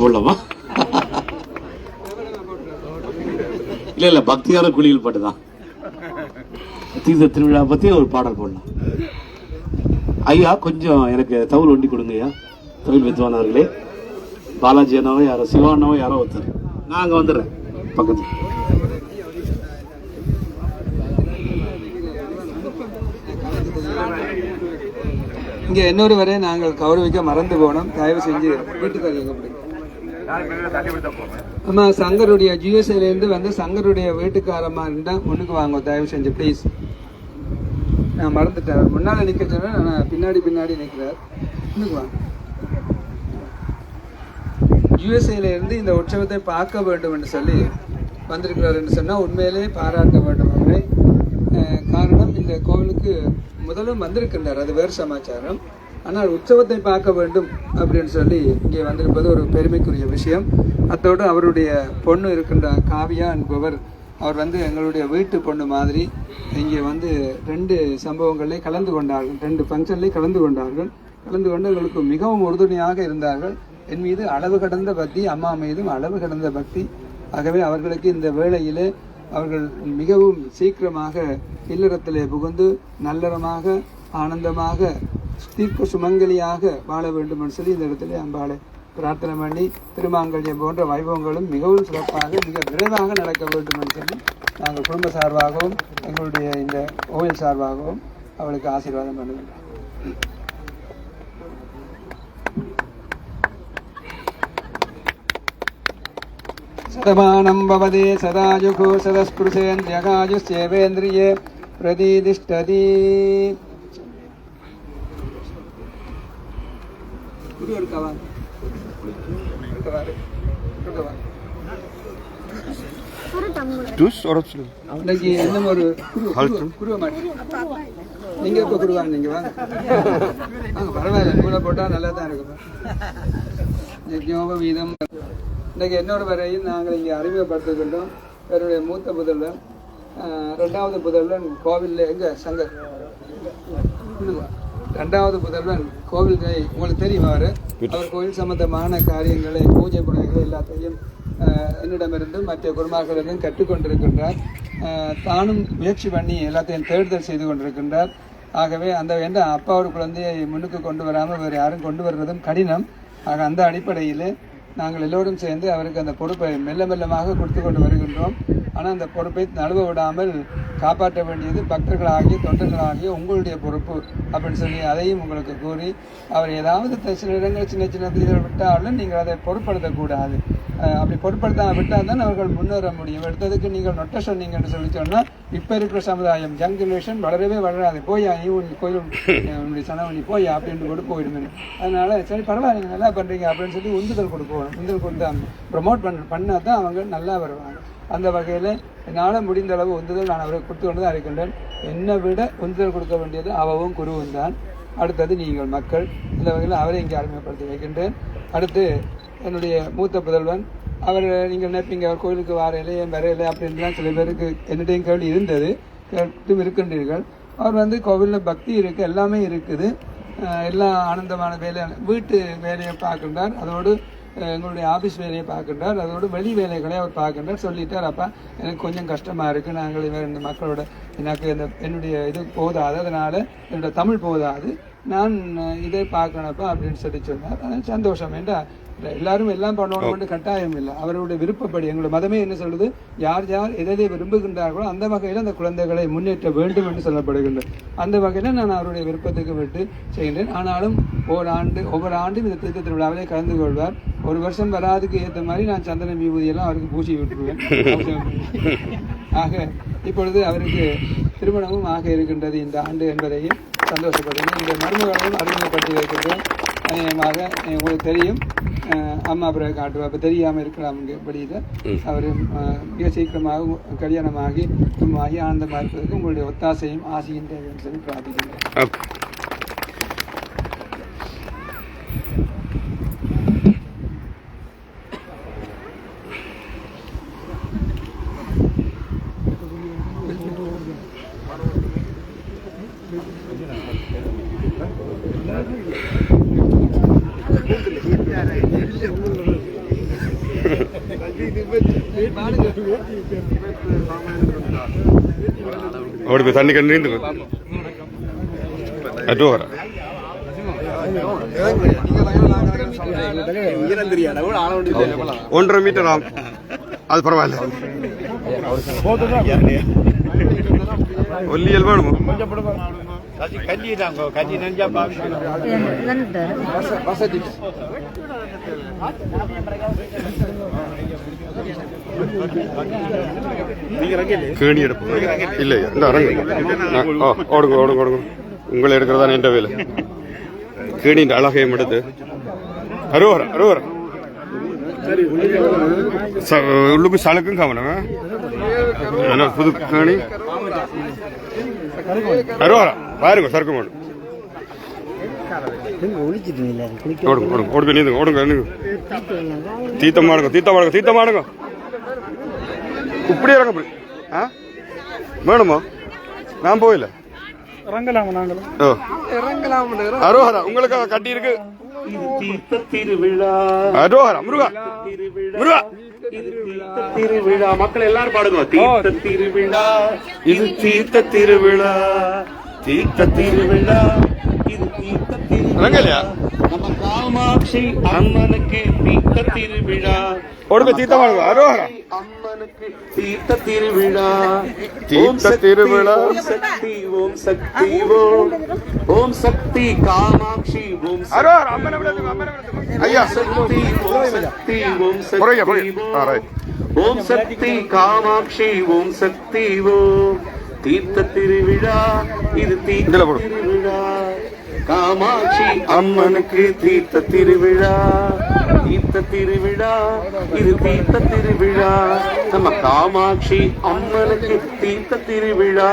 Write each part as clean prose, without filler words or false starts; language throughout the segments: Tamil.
போடலாமா? இல்ல இல்ல, பக்தியான குளியல் பாட்டுதான். தீர்த்த திருவிழா பத்தி ஒரு பாடல் போடலாம். ஐயா கொஞ்சம் எனக்கு தவுல் ஒண்டி கொடுங்க ஐயா. தவுல் வித்வானவர்களே, பாலாஜி அண்ணாவோ யாரோ சிவானாவோ யாரோ ஒருத்தர், நான் அங்க வந்துடுறேன் பக்கத்து. இங்க இன்னொரு வரை நாங்கள் கௌரவிக்க மறந்து போனோம். தயவு செஞ்சு வீட்டுக்காரங்க ஆமா, சங்கருடைய ஜிஎஸ்ஐல இருந்து வந்து சங்கருடைய வீட்டுக்காரமா இருந்தா முன்னுக்கு வாங்க தயவு செஞ்சு ப்ளீஸ். நான் மறந்துட்டேன், முன்னால நிக்க சொன்னேன், நான் பின்னாடி நிற்கிறார். முன்னுக்கு வாங்க. யுஎஸ்ஏல இருந்து இந்த உற்சவத்தை பார்க்க வேண்டும் என்று சொல்லி வந்திருக்கிறார் என்று சொன்னா உண்மையிலே பாராட்ட வேண்டும் அவரை. காரணம், இந்த கோவிலுக்கு முதலும் வந்திருக்கின்றார், அது வேறு சமாச்சாரம். ஆனால் உற்சவத்தை பார்க்க வேண்டும் அப்படின்னு சொல்லி இங்கே வந்திருப்பது ஒரு பெருமைக்குரிய விஷயம். அத்தோடு அவருடைய பொண்ணு இருக்கின்ற காவியா என்பவர், அவர் வந்து எங்களுடைய வீட்டு பொண்ணு மாதிரி இங்கே வந்து 2 சம்பவங்களில் கலந்து கொண்டார்கள், 2 ஃபங்க்ஷன்லேயும் கலந்து கொண்டு எங்களுக்கு மிகவும் உறுதுணையாக இருந்தார்கள். என் மீது அளவு கடந்த பக்தி, அம்மா மீதும் அளவு கடந்த பக்தி. ஆகவே அவர்களுக்கு இந்த வேளையிலே அவர்கள் மிகவும் சீக்கிரமாக இல்லறத்திலே புகுந்து நல்லறமாக ஆனந்தமாக தீர்க்க சுமங்கலியாக வாழ வேண்டும் என்று சொல்லி இந்த இடத்துல அம்பாளை பிரார்த்தனை பண்ணி திருமாங்கல்யம் போன்ற வைபவங்களும் மிகவும் சிறப்பாக மிக விரைவாக நடக்க வேண்டும் என்று சொல்லி நாங்கள் குடும்ப சார்பாகவும் எங்களுடைய இந்த கோவில் சார்பாகவும் அவளுக்கு ஆசீர்வாதம் பண்ணுகின்றோம். சதமானம் பவதே சதாயுகோ சதஸ்புருஷேந்திரியகாயுஷ்யேவேந்திரியே பிரதிதிஷ்டதி. இன்னும் ஒரு நீங்க இப்ப குருவாங்க, நீங்க வாங்க பரவாயில்ல, கூட போட்டா நல்லா தான் இருக்கும். வீதம் இன்னைக்கு என்னோட வரையும் நாங்கள் இங்கே அறிமுகப்படுத்துகின்றோம். என்னுடைய மூத்த புதல்வன், 2வது புதல்வன் கோவிலில் எங்க சங்கர், 2வது புதல்வன் கோவில், உங்களுக்கு தெரியும், அவர் கோவில் சம்பந்தமான காரியங்களை பூஜை புனைகளை எல்லாத்தையும் என்னிடமிருந்து மற்ற குருமார்களிடம் கற்றுக்கொண்டிருக்கின்றார். தானும் முயற்சி பண்ணி எல்லாத்தையும் தேடுதல் செய்து கொண்டிருக்கின்றார். ஆகவே எந்த அப்பா ஒரு குழந்தையை முன்னுக்கு கொண்டு வராமல் வேறு யாரும் கொண்டு வருவதும் கடினம். ஆக அந்த அடிப்படையில் நாங்கள் எல்லோரும் சேர்ந்து அவருக்கு அந்த பொறுப்பை மெல்லமாக கொடுத்து கொண்டு வருகின்றோம். ஆனால் அந்த பொறுப்பை நழுவ விடாமல் காப்பாற்ற வேண்டியது பக்தர்களாகிய தொண்டர்களாகிய உங்களுடைய பொறுப்பு அப்படின்னு சொல்லி அதையும் உங்களுக்கு கூறி, அவர் ஏதாவது சில இடங்கள் சின்ன விதிகள் விட்டாலும் நீங்கள் அதை பொருட்படுத்தக்கூடாது. அப்படி பொருட்படுத்தாவிட்டால் தான் அவர்கள் முன்னேற முடியும். எடுத்ததுக்கு நீங்கள் நொட்ட சொன்னீங்கன்னு சொல்லி சொன்னால் இப்போ இருக்கிற சமுதாயம் யங் ஜெனரேஷன் வளரவே வளராது. போயா நீ கோயில் உன்னுடைய சனவனி போயா அப்படின்ட்டு கூட போயிடுங்க. அதனால சரி பரவாயில்ல, நீங்கள் நல்லா பண்ணுறீங்க அப்படின்னு சொல்லி உந்துதல் கொடுக்கணும். உந்துதல் கொடுத்து ப்ரமோட் பண்ணால் தான் அவங்க நல்லா வருவாங்க. அந்த வகையில் என்னால் முடிந்த அளவு உந்துதல் நான் அவருக்கு கொடுத்து கொண்டு தான் இருக்கின்றேன். என்னை விட உந்துதல் கொடுக்க வேண்டியது அவவும் குருவும் தான். அடுத்தது நீங்கள் மக்கள். இந்த வகையில் அவரை இங்கே அறிமுகப்படுத்தி வைக்கின்றேன். அடுத்து என்னுடைய மூத்த புதல்வன், அவர் நீங்கள் நினைப்பீங்க அவர் கோயிலுக்கு வரையிலே ஏன் வரையிலே அப்படின்லாம் சில பேருக்கு என்னிடையும் கேள்வி இருந்தது, கேட்டும் இருக்கின்றீர்கள். அவர் வந்து கோவிலில் பக்தி இருக்குது, எல்லாமே இருக்குது, எல்லாம் ஆனந்தமான வீட்டு வேலையை பார்க்கின்றார், அதோடு எங்களுடைய ஆஃபீஸ் வேலையை பார்க்கின்றார், அதோடு வெளி வேலைகளை அவர் பார்க்கின்றார். சொல்லிட்டார், அப்பா எனக்கு கொஞ்சம் கஷ்டமாக இருக்குது, நாங்கள் இந்த மக்களோட எனக்கு என்னுடைய இது போதாது, அதனால் என்னோட தமிழ் போதாது, நான் இதை பார்க்கணப்பா அப்படின்னு சொல்லி சொன்னார். அது சந்தோஷம். ஏண்டா எல்லாரும் எல்லாம் பண்ணணும்னு கட்டாயம் இல்லை, அவருடைய விருப்பப்படி. எங்களுடைய மதமே என்ன சொல்லுது, யார் எதை விரும்புகின்றார்களோ அந்த வகையில் அந்த குழந்தைகளை முன்னேற்ற வேண்டும் என்று சொல்லப்படுகின்றது. அந்த வகையில் நான் அவருடைய விருப்பத்துக்கு விட்டு செய்கின்றேன். ஆனாலும் ஒவ்வொரு ஆண்டும் இந்த தீர்த்த திருவிழாவிலே கலந்து கொள்வார். ஒரு வருஷம் வராதுக்கு ஏற்ற மாதிரி நான் சந்தன விபூதியெல்லாம் அவருக்கு பூசி விட்டுருவேன். ஆக இப்பொழுது அவருக்கு திருமணமும் ஆக இருக்கின்றது இந்த ஆண்டு என்பதையும் சந்தோஷப்படுகிறேன். இந்த மருமகளையும் அறிமுகப்படுத்தி வைக்கின்றேன். அநேகமாக உங்களுக்கு தெரியும், அம்மா பிறகு காட்டுவா, இப்போ தெரியாமல் இருக்கலாம். இங்கே படியில் அவர் மிக சீக்கிரமாக கல்யாணமாகி குடும்பமாகி ஆனந்தமாக இருப்பதற்கு உங்களுடைய ஒத்தாசையும் ஆசையும் தேவைன்னு சொல்லி பிரார்த்திக்கின்றேன். Thank you. அவருக்கு தண்ணி கண்டு நீந்து அரோஹரா. ஒன்றரை மீட்டர் ஆகும், அது பரவாயில்ல. ஒல்லியல் வேணுமோ? கேணி எடுப்போம் இல்லை இந்த அரங்கு ஓடுங்க ஓடுங்க ஓடுங்க. உங்களை எடுக்கிறதா என்ற வேலை. கேணியின் அழகையும் எடுத்து அரோஹரா அரோஹரா. உள்ளுக்கு சளுக்கும் கவனம். புது கேணி அரோஹரா பாருங்க சறுக்கு மாடு. ஓடுங்க ஓடுங்க ஓடுங்க நீந்துங்க ஓடுங்க நீங்க. தீத்தம் மாடுங்க தீத்தம் மாடுங்க தீத்தம் மாடுங்க. இப்படி இறங்க அப்படி வேணுமா? நான் போயில அரோஹரா உங்களுக்கு கட்டி இருக்கு. அரோஹரா முருகா முருகா. திருவிழா மக்கள் எல்லாரும் பாடுங்க. தீர்த்த திருவிழா இது தீர்த்த திருவிழா தீர்த்த திருவிழா இது தீர்த்த திருவிழா நம்ம காமாட்சி அம்மனுக்கு தீர்த்த திருவிழா. ஓடுங்க தீர்த்த மாடுங்க அரோஹரா. அம்மனுக்கு தீர்த்த திருவிழா தீர்த்த திருவிழா. ஓம் சக்தி ஓம் சக்தி ஓம் ஓம் சக்தி காமாட்சி ஓம் அரோஹரா. அம்மனை விடுங்க அம்மனை விடுங்க ஐயா. சக்தி ஓம் சக்தி ஓம் சக்தி ஓம் சக்தி காமாட்சி ஓம் சக்தி ஓம். தீர்த்த திருவிழா இது தீர்த்த திருவிழா காமாட்சி அம்மனுக்கு தீர்த்த திருவிழா தீர்த்த திருவிழா இது தீர்த்த திருவிழா நம்ம காமாட்சி அம்மனுக்கு தீர்த்த திருவிழா.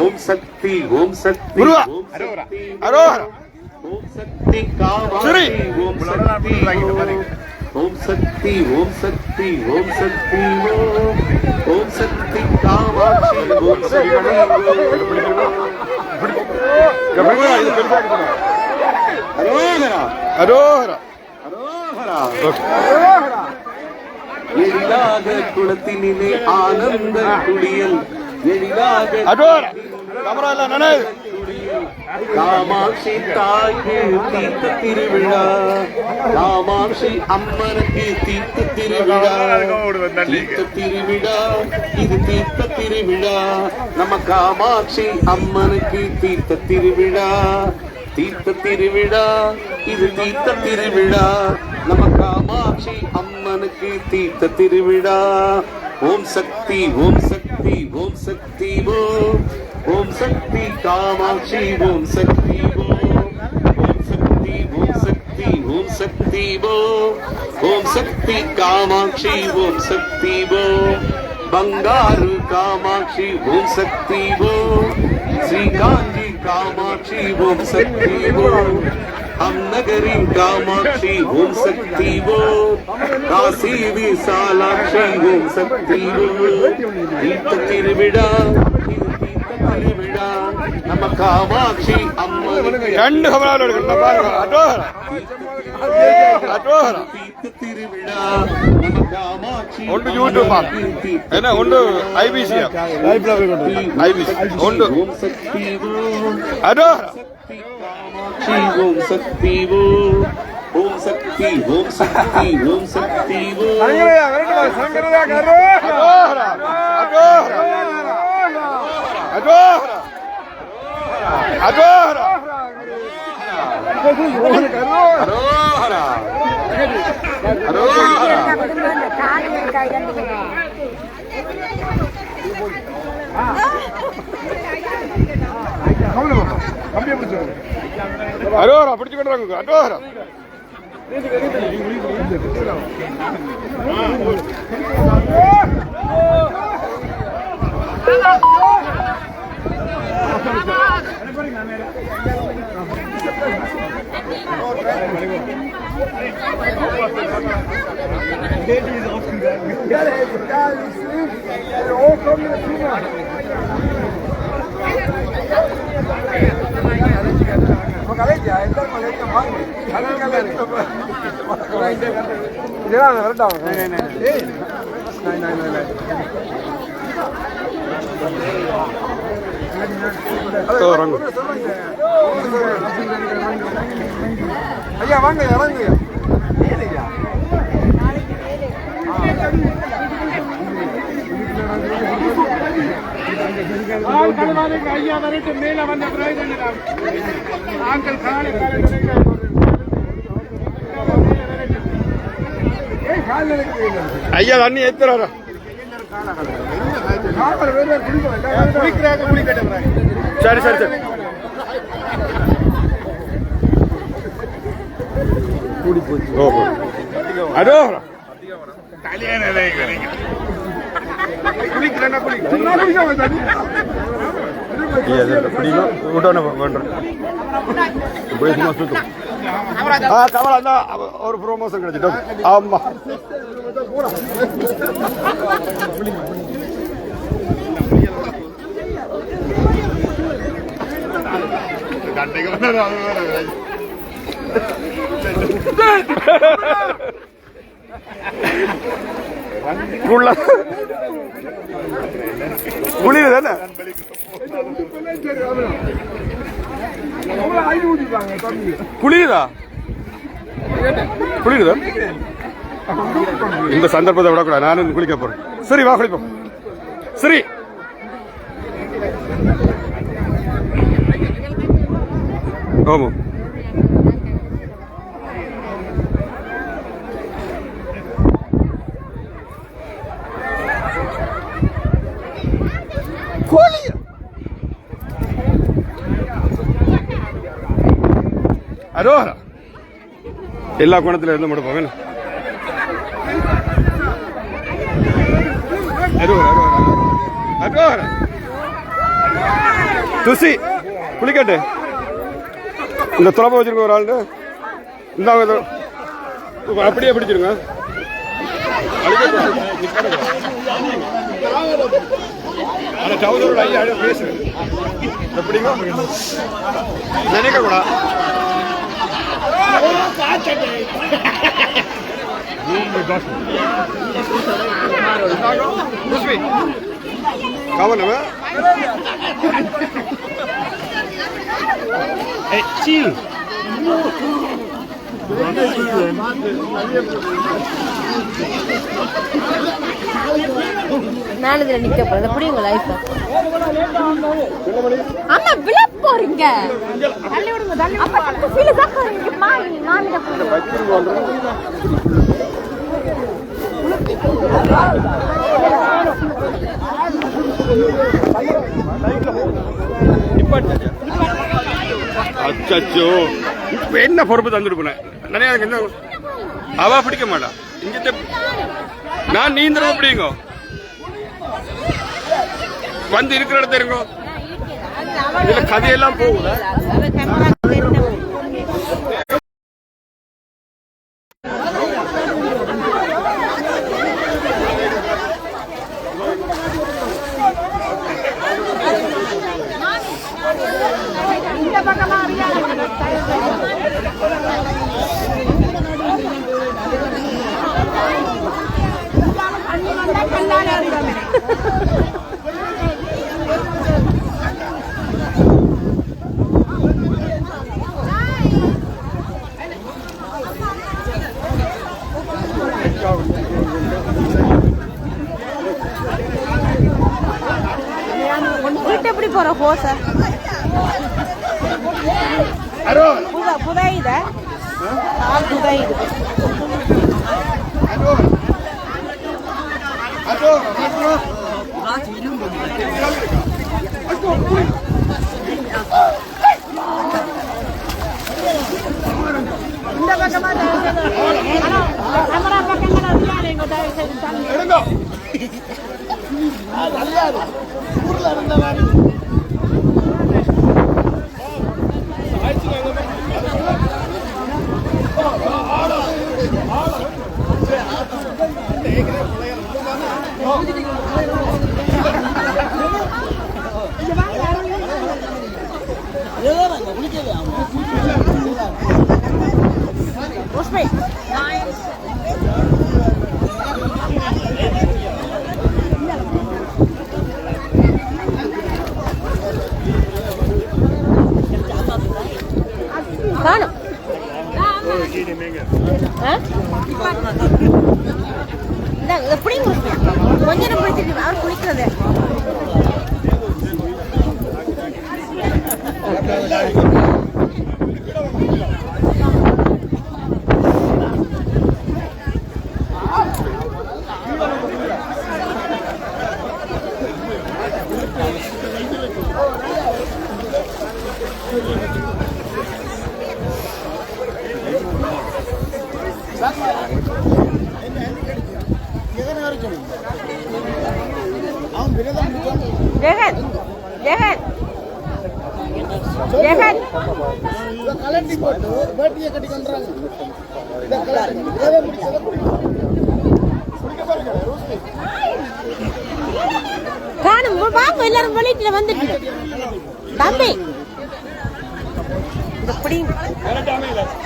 ஓம் சக்தி ஓம் சக்தி ஓம் சக்தி அரோஹரா. ஓம் சக்தி காமாட்சி ஓம் சக்தி ஓம் சக்தி ஓம் சக்தி ஓம் சக்தி ஓம் ஓம் சக்தி காமாட்சி ஓம் சக்தி அரோஹரா அரோஹரா அரோஹரா. எழிலாக குளத்தினிலே ஆனந்த குளியல் எழிலாக அரோஹரா. கமரா இல்ல நானே. காமாட்சி தாய்க்கு தீர்த்த திருவிழா காமாட்சி அம்மனுக்கு தீர்த்த திருவிழா தீர்த்த திருவிழா இது தீர்த்த திருவிழா நம்ம காமாட்சி அம்மனுக்கு தீர்த்த திருவிழா தீர்த்த திருவிழா இது தீர்த்த திருவிழா நம்ம காமாட்சி அம்மனுக்கு தீர்த்த திருவிழா. ஓம் சக்தி ஓம் சக்தி ஓம் சக்தி ஓம் ஓம் சக்தி காமாட்சி ஓம் சக்தி ஓம் ஓம் சக்தி ஓம் சக்தி ஓம் சக்தி ஓம் ஓம் சக்தி காமாட்சி ஓம் சக்தி ஓம். பங்காரு காமாட்சி ஓம் சக்தி ஓம் ஸ்ரீகாஞ்சி காமாட்சி ஓம் சக்தி ஓம் அம்நகரி காமாட்சி ஓம் சக்தி ஓம் காசி விசாலாட்சி ஓம் சக்தி ஓம். தீர்த்த திருவிழா திருவிழா நம்ம காமாட்சி அம்மனுக்கு ரெண்டு கமரால எடுக்கணும் பாருங்க. அரோஹரா அரோஹரா. திருவிழா நம்ம காமாட்சி ஒன்று யூடியூப் என்ன ஒன்று ஐபிசி ஐபிசி ஒன்று ஓம் சக்தி ஓம் அரோஹரா. ஓம் சக்தி ஓம் ஓம் சக்தி ஓம் சக்தி ஓம் சக்தி ஓம். அரோஹரா அரோஹரா அரோஹரா அரோஹரா அரோஹரா அரோஹரா. அரோஹரா பிடிச்சு கொண்டாங்க அரோஹரா. ஐயா வாங்க இறங்குங்க. ஐயா வரட்டு மேல வந்த ஆண்கள் ஐயா தண்ணி ஏத்துறாரா சரி சரி சரி ஓ அதோ ஒரு ப்ரோமோஷன் கிடைச்சிட்டோம். ஆமா குளிர் தானே குளிருதா குளிருதா இந்த சந்தர்ப்பத்தை விடக்கூடாது. நானும் குளிக்க போறேன். சரி வா குளிப்போம். சரி ஆமா அதோ எல்லா கோணத்துல இருந்து முடிப்போம். வேணும் துசி குளிக்கட்டு இந்த துறப்ப வச்சிருக்க ஒரு ஆள் இந்த அப்படியே பிடிச்சிருங்க. பேசுறேன் எப்படிங்க நினைக்க கூட கவனம் நான் இதுல நிக்க போறேன். எப்படி உங்க லைஃப் ஆமா விழ போறீங்க. தள்ளி விடுங்க தள்ளி அப்ப ஃபீல் தான் போறீங்க. மாமி மாமி தான் அச்சோ இப்ப என்ன பொறுப்பு தந்துருக்கேன். நிறைய என்ன அவா பிடிக்க மாட்டா. இங்கிட்ட நான் நீந்திர அப்படிங்க வந்து இருக்கிற இடத்த இருங்கோ. இதுல கதையெல்லாம் போகுது. எப்படி போற ஹோச புதாயுத புதாயுது இந்த பக்கமா கேமரா பக்கங்களா இல்லைங்க தயவு செய்து தள்ளி ஊர்ல இருந்தவன் இங்க வாங்க எப்படி கொஞ்ச நேரம் பிடிச்சிட்டு அவர் குளிக்கிறது Jangan. Jangan. Jangan. கலட்டி போட்டு பேட்டியை கட்டி கொண்டுறாங்க. காணும் வாங்க எல்லாரும் வெளியில வந்துட்டு தம்பி இப்படி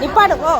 நிப்பாடு போ